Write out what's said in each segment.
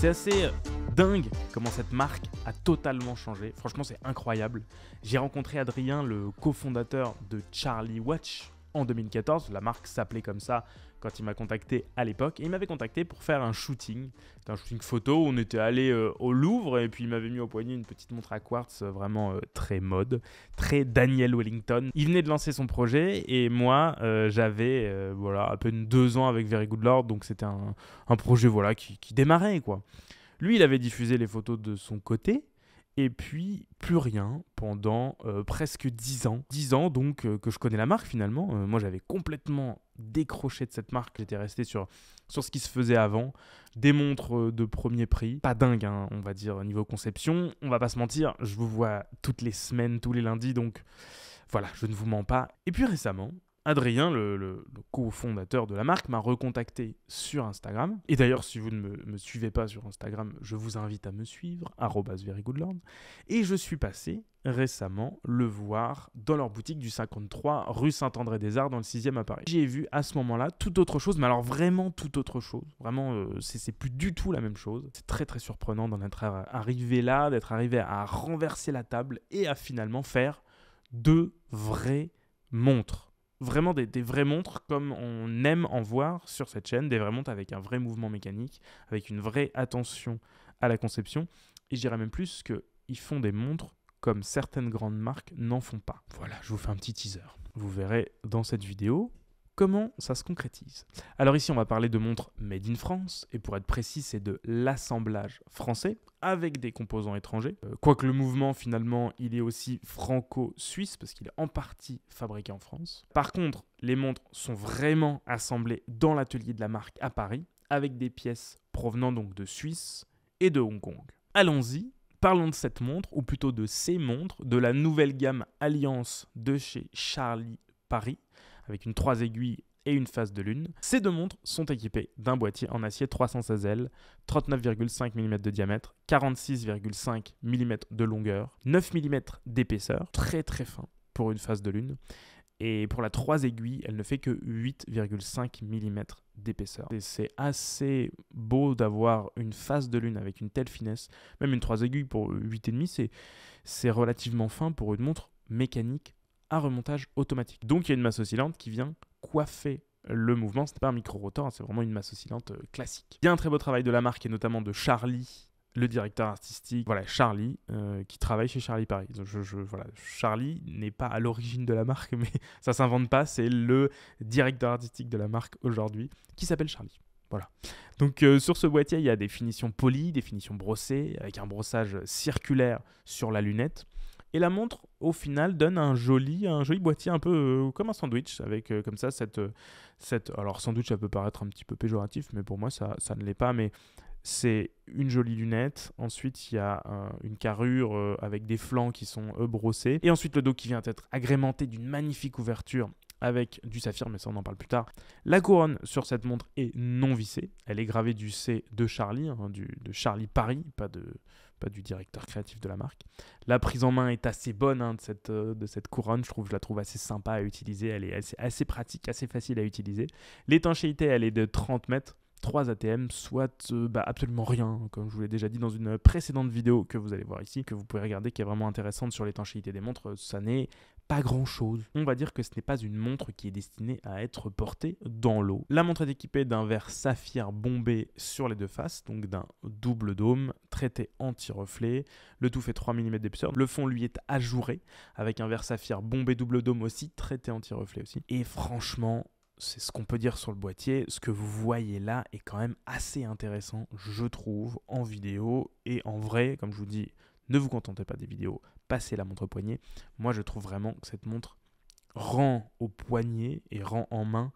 C'est assez dingue comment cette marque a totalement changé. Franchement, c'est incroyable. J'ai rencontré Adrien, le cofondateur de Charlie Watch, en 2014. La marque s'appelait comme ça quand il m'a contacté à l'époque. Et il m'avait contacté pour faire un shooting. C'était un shooting photo. On était allé au Louvre et puis il m'avait mis au poignet une petite montre à quartz vraiment très mode, très Daniel Wellington. Il venait de lancer son projet et moi, j'avais à peine 2 ans avec Very Good Lord. Donc c'était un projet qui démarrait, quoi. Lui, il avait diffusé les photos de son côté. Et puis, plus rien pendant presque 10 ans. 10 ans donc que je connais la marque finalement. Moi, j'avais complètement décroché de cette marque. J'étais resté sur ce qui se faisait avant. Des montres de premier prix. Pas dingue, hein, on va dire, niveau conception. On va pas se mentir, je vous vois toutes les semaines, tous les lundis. Donc voilà, je ne vous mens pas. Et puis récemment, Adrien, le cofondateur de la marque, m'a recontacté sur Instagram. Et d'ailleurs, si vous ne me suivez pas sur Instagram, je vous invite à me suivre, @verygoodlord. Et je suis passé récemment le voir dans leur boutique du 53 rue Saint-André-des-Arts dans le 6e à Paris. J'ai vu à ce moment-là tout autre chose, mais alors vraiment tout autre chose. Vraiment, c'est plus du tout la même chose. C'est très très surprenant d'en être arrivé là, d'être arrivé à renverser la table et à finalement faire 2 vraies montres. Vraiment des vraies montres comme on aime en voir sur cette chaîne, des vraies montres avec un vrai mouvement mécanique, avec une vraie attention à la conception. Et je dirais même plus qu'ils font des montres comme certaines grandes marques n'en font pas. Voilà, je vous fais un petit teaser. Vous verrez dans cette vidéo comment ça se concrétise. Alors ici, on va parler de montres made in France, et pour être précis, c'est de l'assemblage français avec des composants étrangers. Quoique le mouvement, finalement, il est aussi franco-suisse, parce qu'il est en partie fabriqué en France. Par contre, les montres sont vraiment assemblées dans l'atelier de la marque à Paris, avec des pièces provenant donc de Suisse et de Hong Kong. Allons-y, parlons de cette montre, ou plutôt de ces montres, de la nouvelle gamme Alliance de chez Charlie Paris, avec une 3 aiguilles et une face de lune. Ces 2 montres sont équipées d'un boîtier en acier 316L, 39,5 mm de diamètre, 46,5 mm de longueur, 9 mm d'épaisseur, très très fin pour une face de lune. Et pour la 3 aiguilles, elle ne fait que 8,5 mm d'épaisseur. Et c'est assez beau d'avoir une face de lune avec une telle finesse. Même une 3 aiguilles pour 8,5, c'est relativement fin pour une montre mécanique à remontage automatique. Donc il y a une masse oscillante qui vient coiffer le mouvement. Ce n'est pas un micro-rotor, c'est vraiment une masse oscillante classique. Il y a un très beau travail de la marque et notamment de Charlie, le directeur artistique. Voilà, Charlie, qui travaille chez Charlie Paris. Voilà, Charlie n'est pas à l'origine de la marque, mais ça ne s'invente pas. C'est le directeur artistique de la marque aujourd'hui qui s'appelle Charlie. Voilà. Donc sur ce boîtier, il y a des finitions polies, des finitions brossées, avec un brossage circulaire sur la lunette. Et la montre, au final, donne un joli boîtier un peu comme un sandwich, avec comme ça cette... Alors, sandwich, ça peut paraître un petit peu péjoratif, mais pour moi, ça ne l'est pas. Mais c'est une jolie lunette. Ensuite, il y a une carrure avec des flancs qui sont brossés. Et ensuite, le dos qui vient être agrémenté d'une magnifique ouverture avec du saphir, mais ça, on en parle plus tard. La couronne sur cette montre est non vissée. Elle est gravée du C de Charlie, de Charlie Paris, pas du directeur créatif de la marque. La prise en main est assez bonne de cette couronne. Je la trouve assez sympa à utiliser. Elle est assez pratique, assez facile à utiliser. L'étanchéité, elle est de 30 mètres. 3 ATM, soit absolument rien, comme je vous l'ai déjà dit dans une précédente vidéo que vous allez voir ici, que vous pouvez regarder, qui est vraiment intéressante sur l'étanchéité des montres. Ça n'est pas grand-chose. On va dire que ce n'est pas une montre qui est destinée à être portée dans l'eau. La montre est équipée d'un verre saphir bombé sur les 2 faces, donc d'un double dôme, traité anti-reflet. Le tout fait 3 mm d'épaisseur. Le fond, lui, est ajouré, avec un verre saphir bombé double dôme aussi, traité anti-reflet aussi. Et franchement, c'est ce qu'on peut dire sur le boîtier. Ce que vous voyez là est quand même assez intéressant, je trouve, en vidéo et en vrai. Comme je vous dis, ne vous contentez pas des vidéos, passez la montre au poignet. Moi, je trouve vraiment que cette montre rend au poignet et rend en main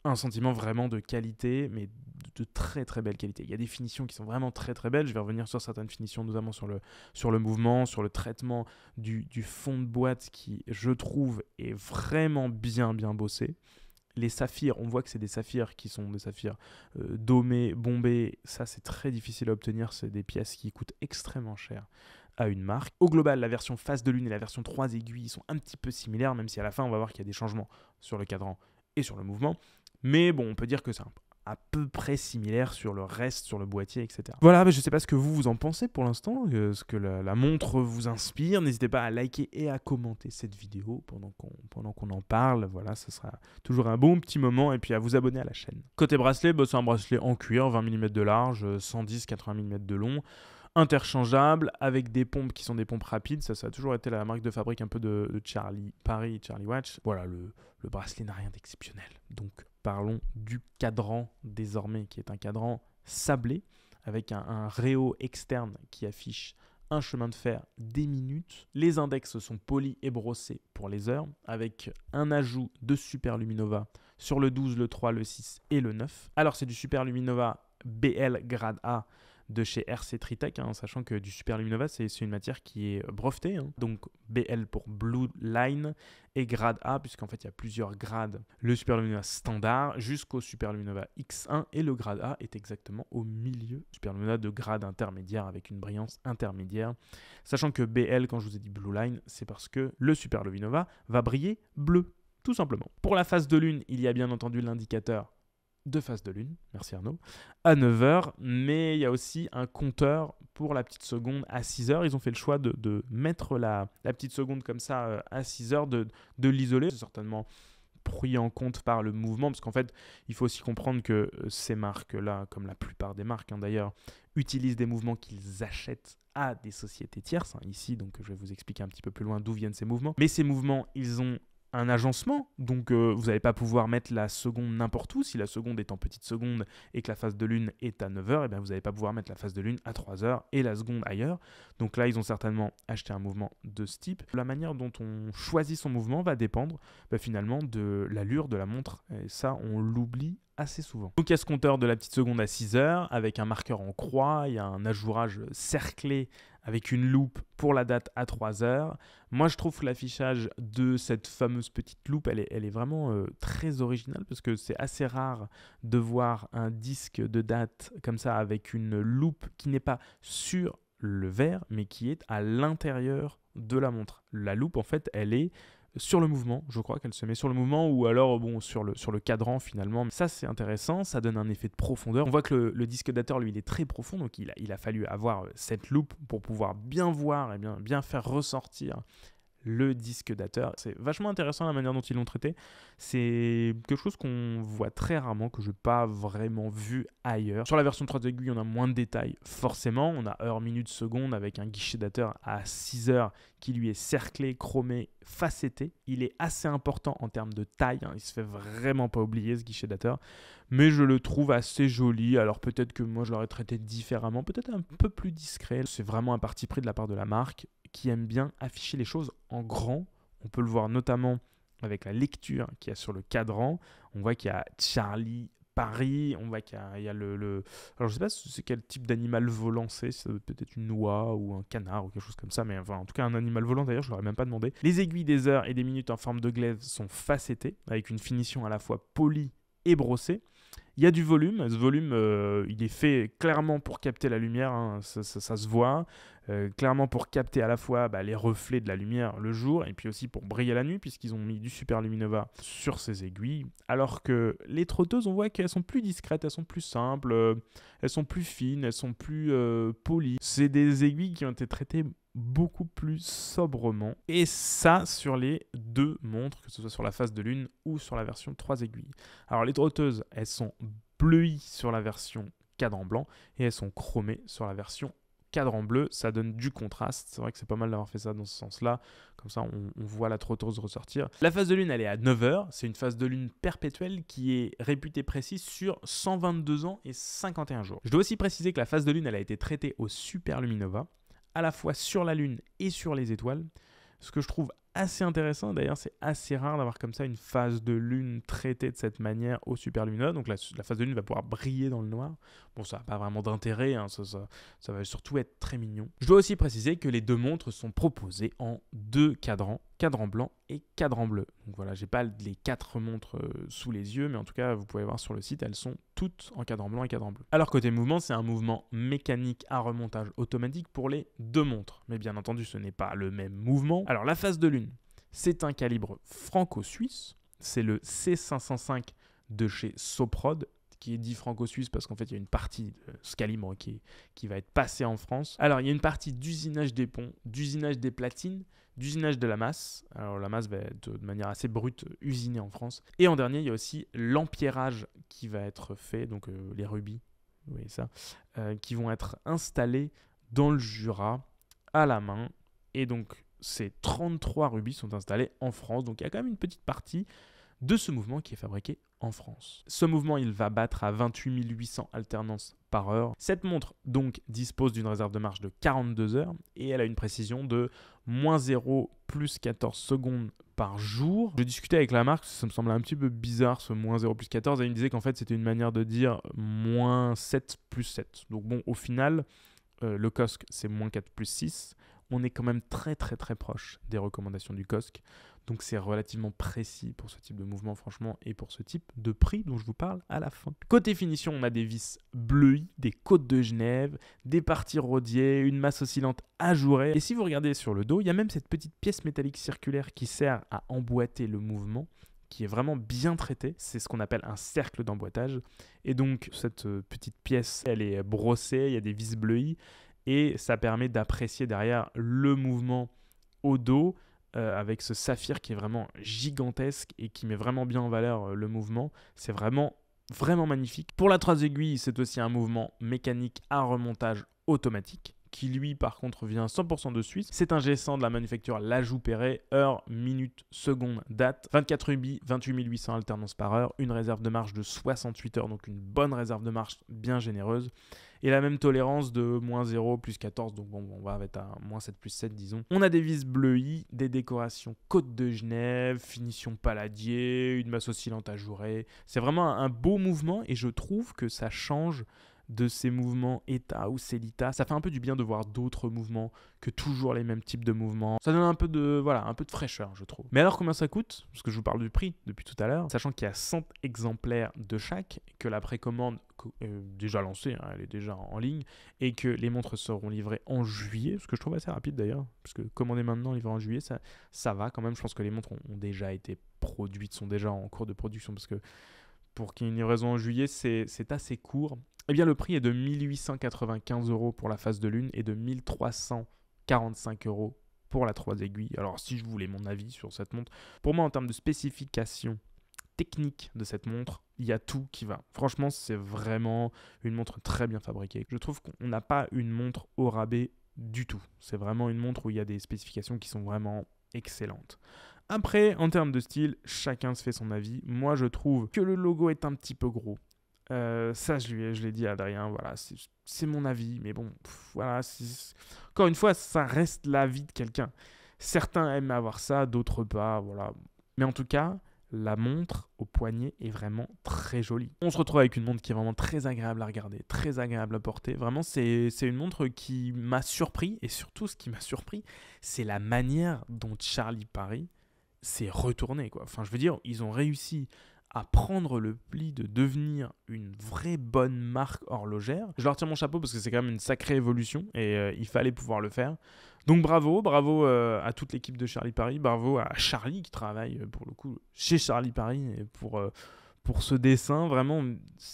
un sentiment vraiment de qualité, mais de très très belle qualité. Il y a des finitions qui sont vraiment très très belles. Je vais revenir sur certaines finitions, notamment sur le mouvement, sur le traitement du fond de boîte qui, je trouve, est vraiment bien bossé. Les saphirs, on voit que c'est des saphirs qui sont des saphirs domés, bombés. Ça, c'est très difficile à obtenir. C'est des pièces qui coûtent extrêmement cher à une marque. Au global, la version face de lune et la version 3 aiguilles sont un petit peu similaires, même si à la fin, on va voir qu'il y a des changements sur le cadran et sur le mouvement. Mais bon, on peut dire que c'est à peu près similaires sur le reste, sur le boîtier, etc. Voilà, je ne sais pas ce que vous en pensez pour l'instant, ce que la montre vous inspire. N'hésitez pas à liker et à commenter cette vidéo pendant qu'on en parle. Voilà, ce sera toujours un bon petit moment. Et puis à vous abonner à la chaîne. Côté bracelet, c'est un bracelet en cuir, 20 mm de large, 110-80 mm de long. Interchangeable, avec des pompes qui sont des pompes rapides. Ça a toujours été la marque de fabrique un peu de Charlie Paris et Charlie Watch. Voilà, le bracelet n'a rien d'exceptionnel. Donc parlons du cadran désormais, qui est un cadran sablé, avec un réo externe qui affiche un chemin de fer des minutes. Les index sont polis et brossés pour les heures, avec un ajout de Super Luminova sur le 12, le 3, le 6 et le 9. Alors c'est du Super Luminova BL grade A de chez RC Tritech, sachant que du Super Luminova, c'est une matière qui est brevetée. Donc BL pour Blue Line et grade A, puisqu'en fait, il y a plusieurs grades. Le Super Luminova standard jusqu'au Super Luminova X1 et le grade A est exactement au milieu. Super Luminova de grade intermédiaire avec une brillance intermédiaire. Sachant que BL, quand je vous ai dit Blue Line, c'est parce que le Super Luminova va briller bleu, tout simplement. Pour la phase de lune, il y a bien entendu l'indicateur de phase de lune, merci Arnaud, à 9h, mais il y a aussi un compteur pour la petite seconde à 6h. Ils ont fait le choix de mettre la petite seconde comme ça à 6h, de l'isoler. C'est certainement pris en compte par le mouvement, parce qu'en fait, il faut aussi comprendre que ces marques-là, comme la plupart des marques d'ailleurs, utilisent des mouvements qu'ils achètent à des sociétés tierces. Ici, donc je vais vous expliquer un petit peu plus loin d'où viennent ces mouvements. Mais ces mouvements, ils ont un agencement, donc vous n'allez pas pouvoir mettre la seconde n'importe où. Si la seconde est en petite seconde et que la phase de lune est à 9h, et bien vous n'allez pas pouvoir mettre la phase de lune à 3h et la seconde ailleurs. Donc là, ils ont certainement acheté un mouvement de ce type. La manière dont on choisit son mouvement va dépendre finalement de l'allure de la montre, et ça, on l'oublie assez souvent. Donc il y a ce compteur de la petite seconde à 6h avec un marqueur en croix, il y a un ajourage cerclé avec une loupe pour la date à 3h. Moi, je trouve que l'affichage de cette fameuse petite loupe, elle est vraiment très originale, parce que c'est assez rare de voir un disque de date comme ça avec une loupe qui n'est pas sur le verre, mais qui est à l'intérieur de la montre. La loupe, en fait, elle est sur le mouvement, je crois qu'elle se met sur le mouvement, ou alors sur le cadran finalement. Ça, c'est intéressant, ça donne un effet de profondeur. On voit que le disque dateur, lui, il est très profond, donc il a fallu avoir cette loupe pour pouvoir bien voir et bien faire ressortir le disque dateur. C'est vachement intéressant la manière dont ils l'ont traité. C'est quelque chose qu'on voit très rarement, que je n'ai pas vraiment vu ailleurs. Sur la version 3 aiguilles, on a moins de détails, forcément. On a heure, minute, seconde avec un guichet dateur à 6 heures qui lui est cerclé, chromé, facetté. Il est assez important en termes de taille. Il ne se fait vraiment pas oublier, ce guichet dateur. Mais je le trouve assez joli. Alors peut-être que moi, je l'aurais traité différemment, peut-être un peu plus discret. C'est vraiment un parti pris de la part de la marque, qui aime bien afficher les choses en grand. On peut le voir notamment avec la lecture qu'il y a sur le cadran. On voit qu'il y a Charlie Paris, on voit qu'il y a le... Alors je sais pas c'est quel type d'animal volant c'est peut-être une oie ou un canard ou quelque chose comme ça, mais enfin, en tout cas un animal volant d'ailleurs, je ne l'aurais même pas demandé. Les aiguilles des heures et des minutes en forme de glaive sont facettées, avec une finition à la fois polie et brossée. Il y a du volume, ce volume il est fait clairement pour capter la lumière, ça se voit, clairement pour capter à la fois les reflets de la lumière le jour et puis aussi pour briller la nuit, puisqu'ils ont mis du Super Luminova sur ces aiguilles, alors que les trotteuses, on voit qu'elles sont plus discrètes, elles sont plus simples, elles sont plus fines, elles sont plus polies. C'est des aiguilles qui ont été traitées beaucoup plus sobrement, et ça sur les deux montres, que ce soit sur la phase de lune ou sur la version 3 aiguilles. Alors les trotteuses, elles sont bleuies sur la version cadran blanc et elles sont chromées sur la version cadran bleu. Ça donne du contraste, c'est vrai que c'est pas mal d'avoir fait ça dans ce sens-là, comme ça on voit la trotteuse ressortir. La phase de lune, elle est à 9h, c'est une phase de lune perpétuelle qui est réputée précise sur 122 ans et 51 jours. Je dois aussi préciser que la phase de lune, elle a été traitée au Super Luminova, à la fois sur la Lune et sur les étoiles. Ce que je trouve assez intéressant, d'ailleurs c'est assez rare d'avoir comme ça une phase de Lune traitée de cette manière au Super Luminova. Donc la phase de Lune va pouvoir briller dans le noir. Bon, ça n'a pas vraiment d'intérêt, ça va surtout être très mignon. Je dois aussi préciser que les deux montres sont proposées en deux cadrans, cadran blanc et cadran bleu. Donc voilà, j'ai pas les 4 montres sous les yeux, mais en tout cas, vous pouvez voir sur le site, elles sont toutes en cadran blanc et cadran bleu. Alors côté mouvement, c'est un mouvement mécanique à remontage automatique pour les deux montres. Mais bien entendu, ce n'est pas le même mouvement. Alors la phase de lune, c'est un calibre franco-suisse. C'est le C505 de chez Soprod, qui est dit franco-suisse parce qu'en fait, il y a une partie de ce calibre qui va être passée en France. Alors, il y a une partie d'usinage des ponts, d'usinage des platines, d'usinage de la masse. Alors, la masse va être de manière assez brute usinée en France. Et en dernier, il y a aussi l'empierrage qui va être fait, donc les rubis, vous voyez ça, qui vont être installés dans le Jura à la main. Et donc, ces 33 rubis sont installés en France. Donc, il y a quand même une petite partie de ce mouvement qui est fabriqué en France. Ce mouvement, il va battre à 28 800 alternances par heure. Cette montre, donc, dispose d'une réserve de marche de 42 heures et elle a une précision de -0 plus 14 secondes par jour. Je discutais avec la marque, ça me semblait un petit peu bizarre ce -0 plus 14 et il me disait qu'en fait, c'était une manière de dire -7 plus 7. Donc bon, au final, le COSC, c'est -4 plus 6. On est quand même très très très proche des recommandations du COSC. Donc c'est relativement précis pour ce type de mouvement franchement et pour ce type de prix dont je vous parle à la fin. Côté finition, on a des vis bleuies, des côtes de Genève, des parties rodiées, une masse oscillante ajourée. Et si vous regardez sur le dos, il y a même cette petite pièce métallique circulaire qui sert à emboîter le mouvement, qui est vraiment bien traité. C'est ce qu'on appelle un cercle d'emboîtage. Et donc cette petite pièce, elle est brossée, il y a des vis bleuies et ça permet d'apprécier derrière le mouvement au dos avec ce saphir qui est vraiment gigantesque et qui met vraiment bien en valeur le mouvement. C'est vraiment magnifique. Pour la 3 aiguilles, c'est aussi un mouvement mécanique à remontage automatique qui lui par contre vient 100% de Suisse. C'est un G100 de la manufacture Lajoux-Perret, heure, minute, seconde, date, 24 rubis, 28 800 alternances par heure, une réserve de marche de 68 heures, donc une bonne réserve de marche bien généreuse. Et la même tolérance de -0 plus 14, donc bon, on va être à -7 plus 7 disons. On a des vis bleuies, des décorations côte de Genève, finition paladier, une masse oscillante ajourée. C'est vraiment un beau mouvement et je trouve que ça change de ces mouvements ETA ou Sellita. Ça fait un peu du bien de voir d'autres mouvements que toujours les mêmes types de mouvements. Ça donne un peu de fraîcheur, je trouve. Mais alors combien ça coûte? Parce que je vous parle du prix depuis tout à l'heure. Sachant qu'il y a 100 exemplaires de chaque, que la précommande est déjà lancée, hein, elle est déjà en ligne, et que les montres seront livrées en juillet, ce que je trouve assez rapide d'ailleurs, parce que commander maintenant, livrer en juillet, ça va quand même. Je pense que les montres ont déjà été produites, sont déjà en cours de production, parce que pour qu'il y ait une livraison en juillet, c'est assez court. Eh bien, le prix est de 1895 € pour la face de lune et de 1345 € pour la 3 aiguilles. Alors, si je voulais mon avis sur cette montre, pour moi, en termes de spécifications techniques de cette montre, il y a tout qui va. Franchement, c'est vraiment une montre très bien fabriquée. Je trouve qu'on n'a pas une montre au rabais du tout. C'est vraiment une montre où il y a des spécifications qui sont vraiment excellentes. Après, en termes de style, chacun se fait son avis. Moi, je trouve que le logo est un petit peu gros. Ça, je l'ai dit à Adrien, voilà, c'est mon avis, mais bon, voilà, encore une fois, ça reste l'avis de quelqu'un. Certains aiment avoir ça, d'autres pas, voilà. Mais en tout cas, la montre au poignet est vraiment très jolie. On se retrouve avec une montre qui est vraiment très agréable à regarder, très agréable à porter. Vraiment, c'est une montre qui m'a surpris, et surtout, ce qui m'a surpris, c'est la manière dont Charlie Paris s'est retourné, quoi. Enfin, je veux dire, ils ont réussi à prendre le pli de devenir une vraie bonne marque horlogère. Je leur tire mon chapeau parce que c'est quand même une sacrée évolution et il fallait pouvoir le faire. Donc bravo à toute l'équipe de Charlie Paris, bravo à Charlie qui travaille pour le coup chez Charlie Paris et pour ce dessin. Vraiment,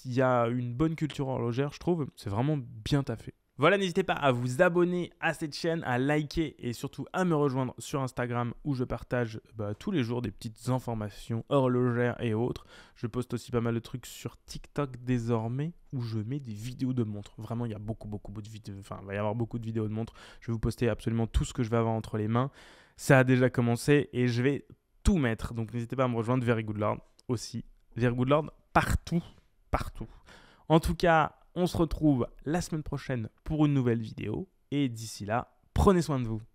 il y a une bonne culture horlogère, je trouve. C'est vraiment bien taffé. Voilà, n'hésitez pas à vous abonner à cette chaîne, à liker et surtout à me rejoindre sur Instagram où je partage tous les jours des petites informations horlogères et autres. Je poste aussi pas mal de trucs sur TikTok désormais où je mets des vidéos de montres. Vraiment, il y a beaucoup de vidéos. Enfin, il va y avoir beaucoup de vidéos de montres. Je vais vous poster absolument tout ce que je vais avoir entre les mains. Ça a déjà commencé et je vais tout mettre. Donc, n'hésitez pas à me rejoindre. Very Good Lord aussi. Very Good Lord partout. En tout cas, on se retrouve la semaine prochaine pour une nouvelle vidéo. Et d'ici là, prenez soin de vous.